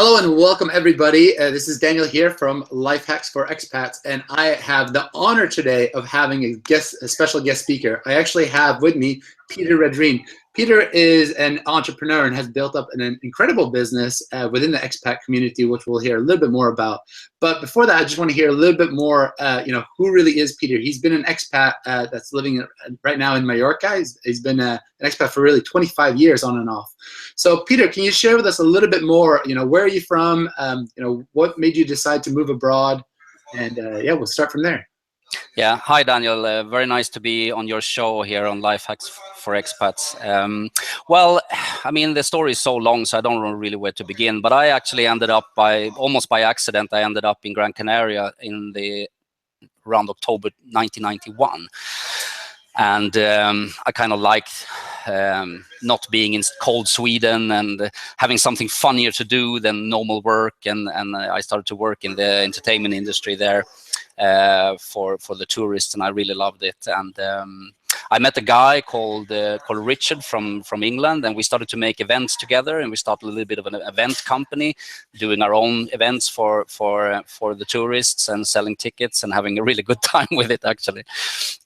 Hello and welcome everybody. This is Daniel here from Lifehacks for Expats, and I have the honor today of having a special guest speaker. I actually have with me Peter Redrin. Peter is an entrepreneur and has built up an incredible business within the expat community, which we'll hear a little bit more about. But before that, I just want to hear a little bit more, who really is Peter? He's been an expat that's living right now in Mallorca. He's been an expat for really 25 years on and off. So Peter, can you share with us a little bit more, where are you from? What made you decide to move abroad? And yeah, we'll start from there. Yeah, hi Daniel. Very nice to be on your show here on Lifehacks for Expats. Well, I mean, the story is so long, so I don't know really where to begin. But I actually ended up almost by accident. I ended up in Gran Canaria around October 1991. And I kind of liked not being in cold Sweden and having something funnier to do than normal work. And I started to work in the entertainment industry there for the tourists, and I really loved it. And I met a guy called Richard from England, and we started to make events together. And we started a little bit of an event company, doing our own events for the tourists and selling tickets and having a really good time with it, actually.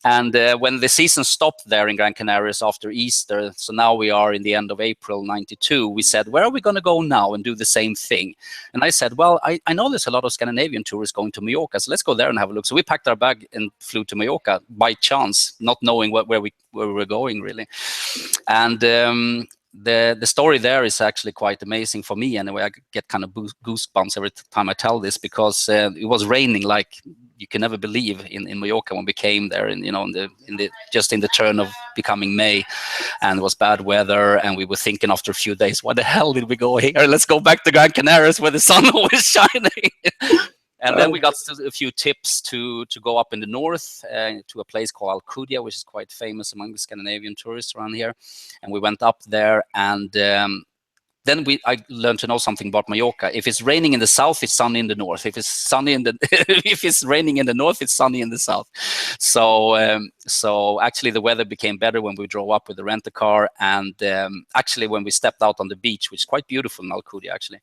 And when the season stopped there in Gran Canaria after Easter, so now we are in the end of April '92, we said, where are we going to go now and do the same thing? And I said, well, I know there's a lot of Scandinavian tourists going to Mallorca, so let's go there and have a look. So we packed our bag and flew to Mallorca by chance, not knowing where we were going, really. And the story there is actually quite amazing for me. Anyway, I get kind of goosebumps every time I tell this, because it was raining like you can never believe in Mallorca when we came there, and just in the turn of becoming May, and it was bad weather, and we were thinking after a few days, what the hell did we go here? Let's go back to Gran Canaria where the sun always shining. And then we got a few tips to go up in the north to a place called Alcudia, which is quite famous among the Scandinavian tourists around here. And we went up there, and then I learned to know something about Mallorca. If it's raining in the south, it's sunny in the north. If it's sunny if it's raining in the north, it's sunny in the south. So actually, the weather became better when we drove up with the rent-a-car, and actually when we stepped out on the beach, which is quite beautiful in Alcudia, actually.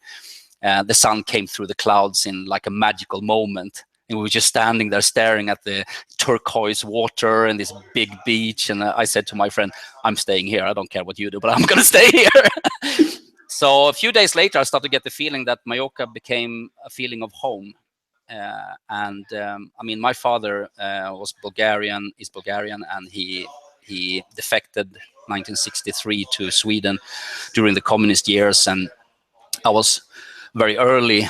The sun came through the clouds in like a magical moment. And we were just standing there staring at the turquoise water and this big beach. And I said to my friend, I'm staying here. I don't care what you do, but I'm going to stay here. So a few days later, I started to get the feeling that Mallorca became a feeling of home. I mean, my father is Bulgarian, and he defected 1963 to Sweden during the communist years. And I was very early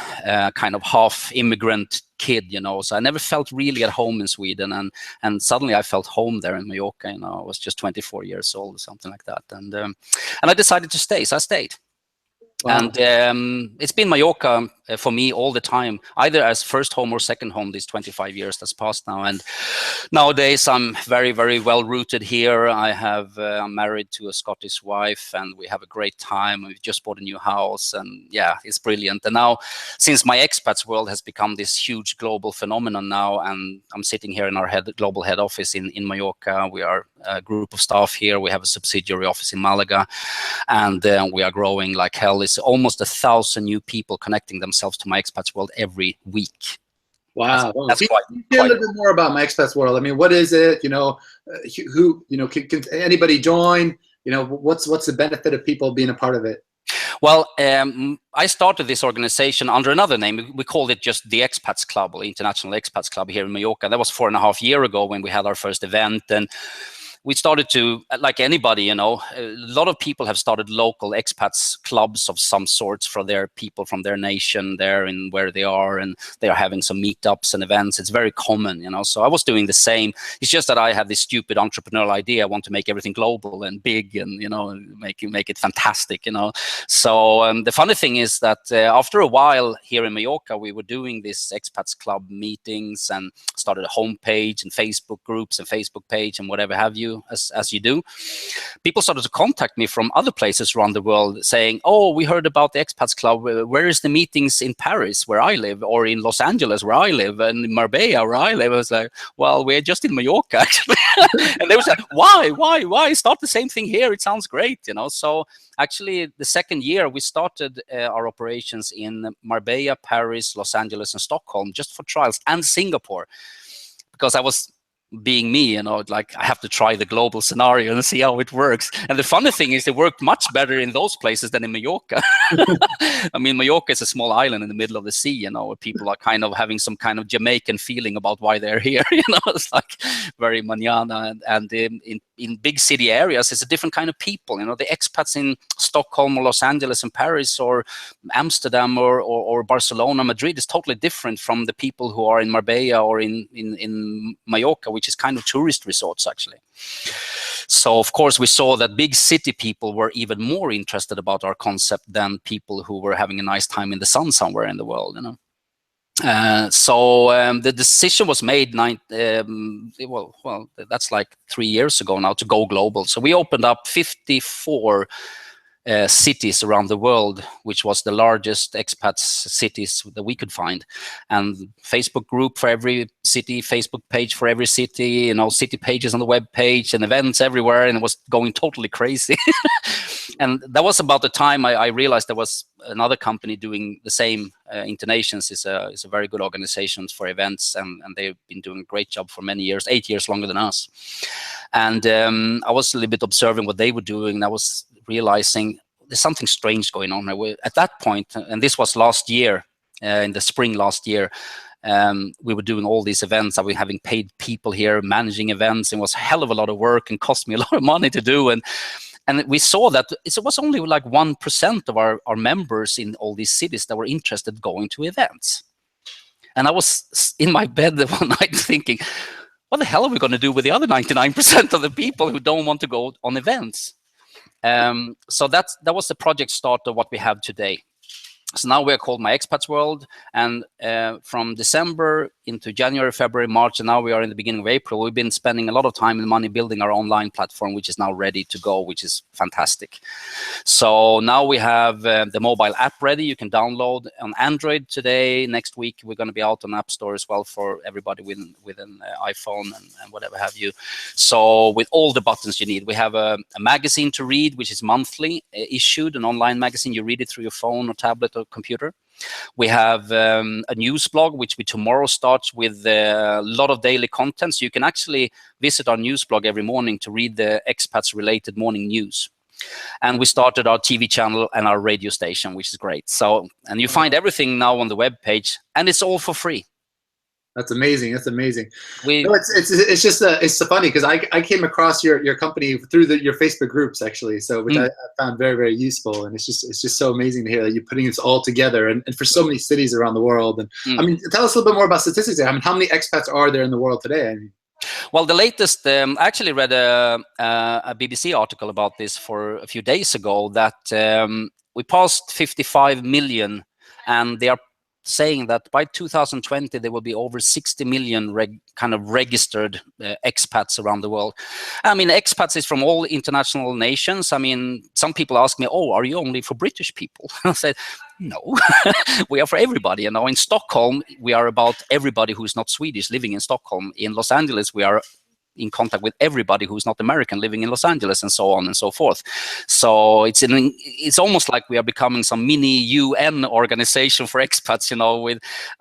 kind of half immigrant kid, so I never felt really at home in Sweden, and suddenly I felt home there in Mallorca. I was just 24 years old or something like that, and I decided to stay, so I stayed. Wow. And it's been Mallorca for me all the time, either as first home or second home, these 25 years that's passed now. And nowadays I'm very, very well rooted here. I'm married to a Scottish wife, and we have a great time. We've just bought a new house, and yeah, it's brilliant. And now, since MyExpatsWorld has become this huge global phenomenon now, and I'm sitting here in our global head office in Mallorca. We are a group of staff here. We have a subsidiary office in Malaga, and we are growing like hell. It's almost 1,000 new people connecting themselves to MyExpatsWorld every week. Wow, that's quite a little bit more about MyExpatsWorld. I mean, what is it? Who can anybody join? What's the benefit of people being a part of it? Well, I started this organization under another name. We called it just the Expats Club, or International Expats Club, here in Mallorca. That was 4.5 years ago when we had our first event. And we started to, like anybody, a lot of people have started local expats clubs of some sorts for their people from their nation there and where they are, and they are having some meetups and events. It's very common, so I was doing the same. It's just that I had this stupid entrepreneurial idea. I want to make everything global and big, and make it fantastic. So the funny thing is that after a while here in Mallorca, we were doing this expats club meetings and started a homepage and Facebook groups and Facebook page and whatever have you. you as you do, people started to contact me from other places around the world saying, oh, we heard about the Expats Club. Where is the meetings in Paris, where I live, or in Los Angeles, where I live, and in Marbella, where I live? I was like, well, we're just in Mallorca, actually. And they were like, why? Start the same thing here. It sounds great, you know. So actually, the second year, we started our operations in Marbella, Paris, Los Angeles, and Stockholm just for trials, and Singapore, because I was being me, you know, like I have to try the global scenario and see how it works. And the funny thing is, it worked much better in those places than in Mallorca. I mean, Mallorca is a small island in the middle of the sea, you know, where people are kind of having some kind of Jamaican feeling about why they're here. You know, it's like very manana. And in big city areas, it's a different kind of people. You know, the expats in Stockholm or Los Angeles and Paris or Amsterdam or Barcelona, Madrid is totally different from the people who are in Marbella or in Mallorca, which is kind of tourist resorts, actually. So, of course, we saw that big city people were even more interested about our concept than people who were having a nice time in the sun somewhere in the world, you know. So the decision was made, well, that's like 3 years ago now, to go global. So we opened up 54 cities around the world, which was the largest expats cities that we could find, and Facebook group for every city, Facebook page for every city, you know, city pages on the web page, and events everywhere, and it was going totally crazy. And that was about the time I realized there was another company doing the same. Internations is a very good organization for events, and they've been doing a great job for many years, 8 years longer than us. And I was a little bit observing what they were doing, and I was realizing there's something strange going on. At that point, and this was last year, in the spring last year, we were doing all these events. I was having paid people here managing events. It was a hell of a lot of work and cost me a lot of money to do. And we saw that it was only like 1% of our members in all these cities that were interested in going to events. And I was in my bed one night thinking, what the hell are we going to do with the other 99% of the people who don't want to go on events? So that was the project start of what we have today. So now we're called MyExpatsWorld, and from December into January, February, March, and now we are in the beginning of April, we've been spending a lot of time and money building our online platform, which is now ready to go, which is fantastic. So now we have the mobile app ready. You can download on Android today. Next week, we're going to be out on App Store as well for everybody with an iPhone and whatever have you. So with all the buttons you need, we have a magazine to read, which is monthly issued, an online magazine. You read it through your phone or tablet or computer. We have a news blog, which we tomorrow starts with a lot of daily content. So you can actually visit our news blog every morning to read the expats related morning news. And we started our TV channel and our radio station, which is great. So, and you find everything now on the web page, and it's all for free. That's amazing. That's amazing. No, it's just it's so funny because I came across your company through your Facebook groups, actually, so which I found very, very useful, and it's just so amazing to hear that you're putting this all together and for so many cities around the world. And I mean, tell us a little bit more about statistics. I mean, how many expats are there in the world today? I mean, well, the latest, I actually read a BBC article about this for a few days ago, that we passed 55 million, and they are saying that by 2020 there will be over 60 million kind of registered expats around the world. I mean, expats is from all international nations. I mean, some people ask me, oh, are you only for British people? I said, no, we are for everybody. You know, in Stockholm, we are about everybody who's not Swedish living in Stockholm. In Los Angeles, we are in contact with everybody who's not American living in Los Angeles, and so on and so forth. So it's almost like we are becoming some mini UN organization for expats, you know.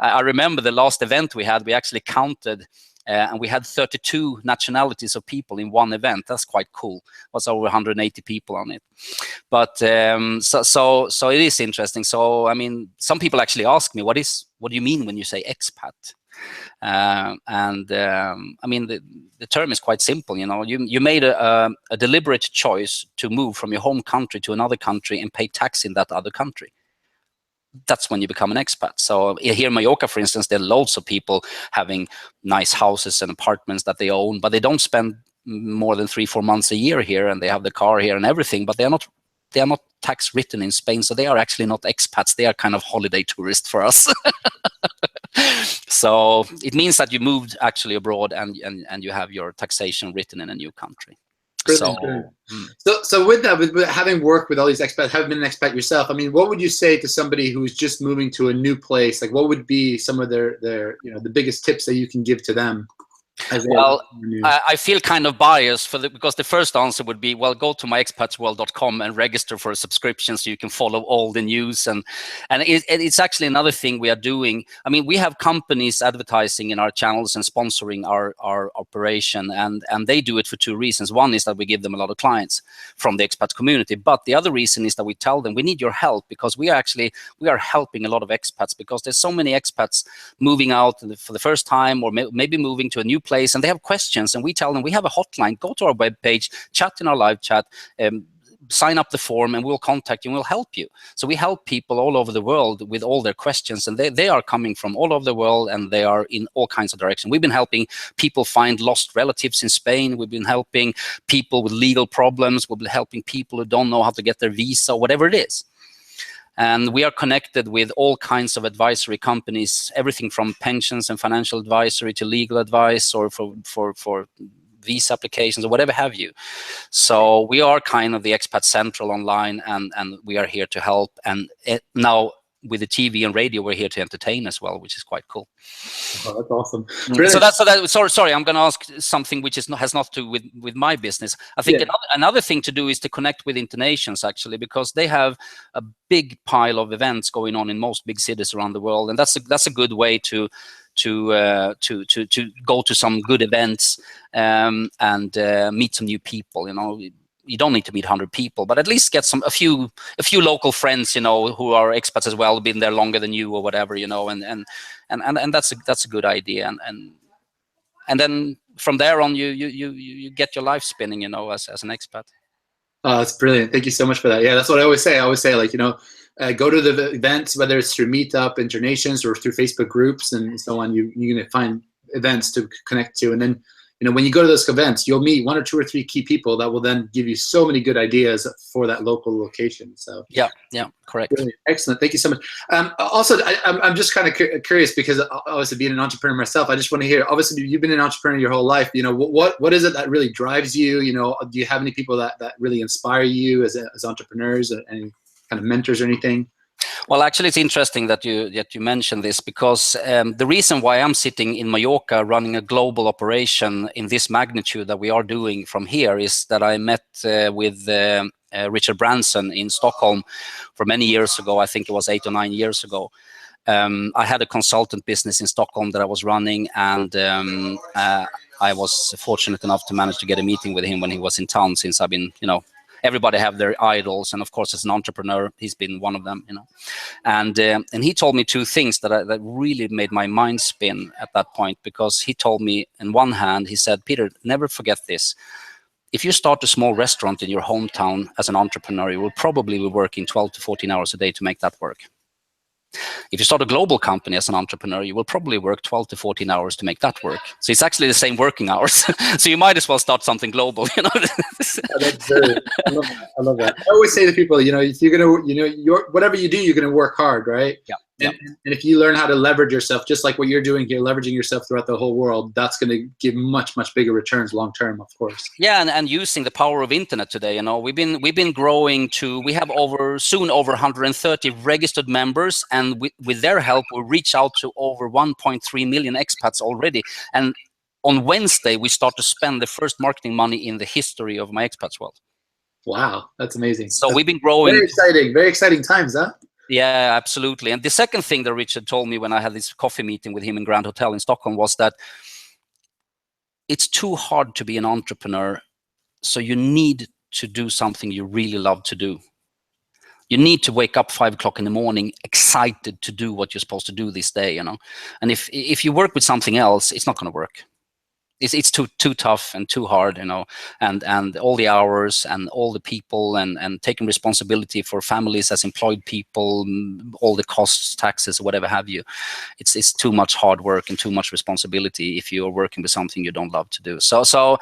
I remember the last event we had, we actually counted and we had 32 nationalities of people in one event. That's quite cool. It was over 180 people on it. But so it is interesting. So I mean, some people actually ask me, what do you mean when you say expat? I mean, the term is quite simple. You know, you made a deliberate choice to move from your home country to another country and pay tax in that other country. That's when you become an expat. So here in Mallorca, for instance, there are loads of people having nice houses and apartments that they own, but they don't spend more than 3-4 months a year here, and they have the car here and everything, but they are not tax written in Spain, so they are actually not expats. They are kind of holiday tourists for us. So it means that you moved actually abroad and you have your taxation written in a new country. Brilliant, brilliant. So with that, with having worked with all these expats, having been an expat yourself, I mean, what would you say to somebody who's just moving to a new place? Like, what would be some of their the biggest tips that you can give to them? Well, I feel kind of biased because the first answer would be, well, go to MyExpatsWorld.com and register for a subscription so you can follow all the news. And it's actually another thing we are doing. I mean, we have companies advertising in our channels and sponsoring our operation, and they do it for two reasons. One is that we give them a lot of clients from the expat community, but the other reason is that we tell them we need your help, because we are helping a lot of expats, because there's so many expats moving out for the first time, or maybe moving to a new place, and they have questions, and we tell them we have a hotline. Go to our webpage, chat in our live chat, sign up the form, and we'll contact you and we'll help you. So we help people all over the world with all their questions, and they are coming from all over the world, and they are in all kinds of directions. We've been helping people find lost relatives in Spain. We've been helping people with legal problems. We've been helping people who don't know how to get their visa, whatever it is. And we are connected with all kinds of advisory companies, everything from pensions and financial advisory to legal advice, or for visa applications or whatever have you. So we are kind of the Expat Central online, and we are here to help. And now with the TV and radio, we're here to entertain as well, which is quite cool. Oh, that's awesome. Sorry, I'm going to ask something which has not to do with my business. I think another thing to do is to connect with Internations, actually, because they have a big pile of events going on in most big cities around the world, and that's a good way to go to some good events and meet some new people. You don't need to meet 100 people, but at least get a few local friends, who are expats as well, been there longer than you or whatever, and that's a good idea. And then from there on, you get your life spinning, as an expat. Oh, that's brilliant. Thank you so much for that. Yeah, that's what I always say. I always say, like, go to the events, whether it's through Meetup, Internations, or through Facebook groups and so on. You're going to find events to connect to, and then when you go to those events, you'll meet 1 or 2 or 3 key people that will then give you so many good ideas for that local location. So yeah, correct. Brilliant. Excellent. Thank you so much. Also, I'm just kind of curious, because obviously being an entrepreneur myself, I just want to hear, obviously you've been an entrepreneur your whole life. What is it that really drives you? Do you have any people that really inspire you as entrepreneurs, or any kind of mentors or anything? Well, actually, it's interesting that you mentioned this, because the reason why I'm sitting in Mallorca running a global operation in this magnitude that we are doing from here is that I met with Richard Branson in Stockholm for many years ago. I think it was 8 or 9 years ago. I had a consultant business in Stockholm that I was running, and I was fortunate enough to manage to get a meeting with him when he was in town, since I've been, everybody have their idols, and of course, as an entrepreneur, he's been one of them. And he told me 2 things that really made my mind spin at that point, because he told me, on one hand, he said, Peter, never forget this. If you start a small restaurant in your hometown as an entrepreneur, you will probably be working 12 to 14 hours a day to make that work. If you start a global company as an entrepreneur, you will probably work 12 to 14 hours to make that work. So it's actually the same working hours. So you might as well start something global, That's very, I love that. I always say to people, if you're gonna, whatever you do, you're gonna work hard, right? Yeah. And if you learn how to leverage yourself, just like what you're doing here, leveraging yourself throughout the whole world, that's going to give much, much bigger returns long term, of course. Yeah, and using the power of internet today, we've been growing to, we have soon over 130 registered members, and with their help, we'll reach out to over 1.3 million expats already. And on Wednesday, we start to spend the first marketing money in the history of MyExpatsWorld. Wow, that's amazing. So we've been growing. Very exciting times, huh? Yeah, absolutely. And the second thing that Richard told me when I had this coffee meeting with him in Grand Hotel in Stockholm was that it's too hard to be an entrepreneur. So you need to do something you really love to do. You need to wake up 5 o'clock in the morning, excited to do what you're supposed to do this day, And if you work with something else, it's not going to work. It's too tough and too hard, and all the hours and all the people and taking responsibility for families as employed people, all the costs, taxes, whatever have you. It's too much hard work and too much responsibility if you're working with something you don't love to do. So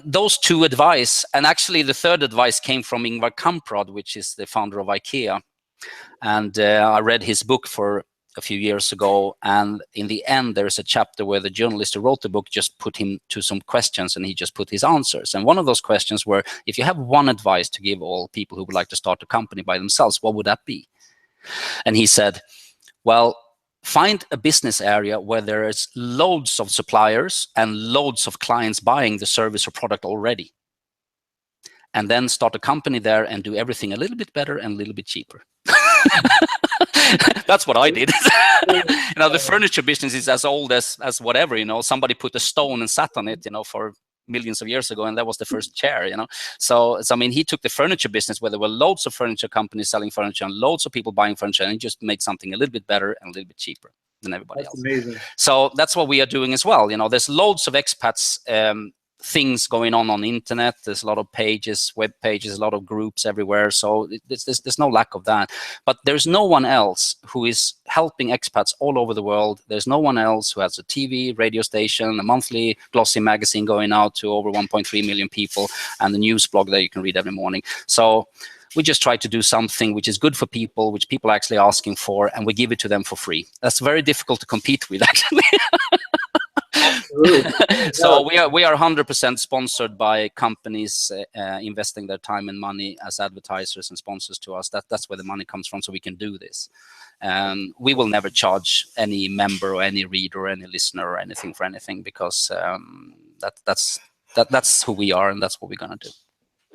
those two advice, and actually the third advice came from Ingvar Kamprad, which is the founder of IKEA. And I read his book for a few years ago, and in the end there's a chapter where the journalist who wrote the book just put him to some questions, and he just put his answers. And one of those questions were, if you have one advice to give all people who would like to start a company by themselves, what would that be? And he said, well, find a business area where there is loads of suppliers and loads of clients buying the service or product already, and then start a company there and do everything a little bit better and a little bit cheaper. That's what I did. The furniture business is as old as whatever. Somebody put a stone and sat on it, for millions of years ago, and that was the first chair. So I mean, he took the furniture business where there were loads of furniture companies selling furniture and loads of people buying furniture, and he just made something a little bit better and a little bit cheaper than everybody else. Amazing. So that's what we are doing as well. There's loads of expats things going on the internet. There's a lot of pages, web pages, a lot of groups everywhere. So there's no lack of that. But there's no one else who is helping expats all over the world. There's no one else who has a TV, radio station, a monthly glossy magazine going out to over 1.3 million people, and the news blog that you can read every morning. So we just try to do something which is good for people, which people are actually asking for, and we give it to them for free. That's very difficult to compete with, actually. So we are 100% sponsored by companies investing their time and money as advertisers and sponsors to us. That's where the money comes from, so we can do this. We will never charge any member or any reader or any listener or anything for anything, because that's who we are, and that's what we're gonna do.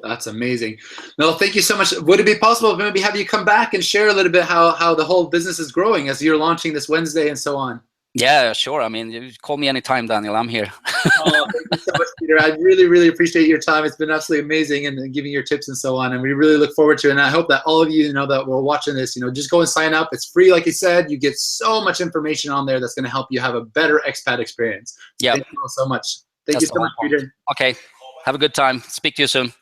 That's amazing. No, thank you so much. Would it be possible to maybe have you come back and share a little bit how the whole business is growing as you're launching this Wednesday and so on? Yeah, sure. I mean, you call me anytime, Daniel. I'm here. Oh, thank you so much, Peter. I really, really appreciate your time. It's been absolutely amazing, and giving your tips and so on. And we really look forward to it. And I hope that all of you, that were watching this, just go and sign up. It's free, like you said. You get so much information on there that's going to help you have a better expat experience. Yeah. Thank you all so much. Thank you so much, Peter. Okay. Have a good time. Speak to you soon.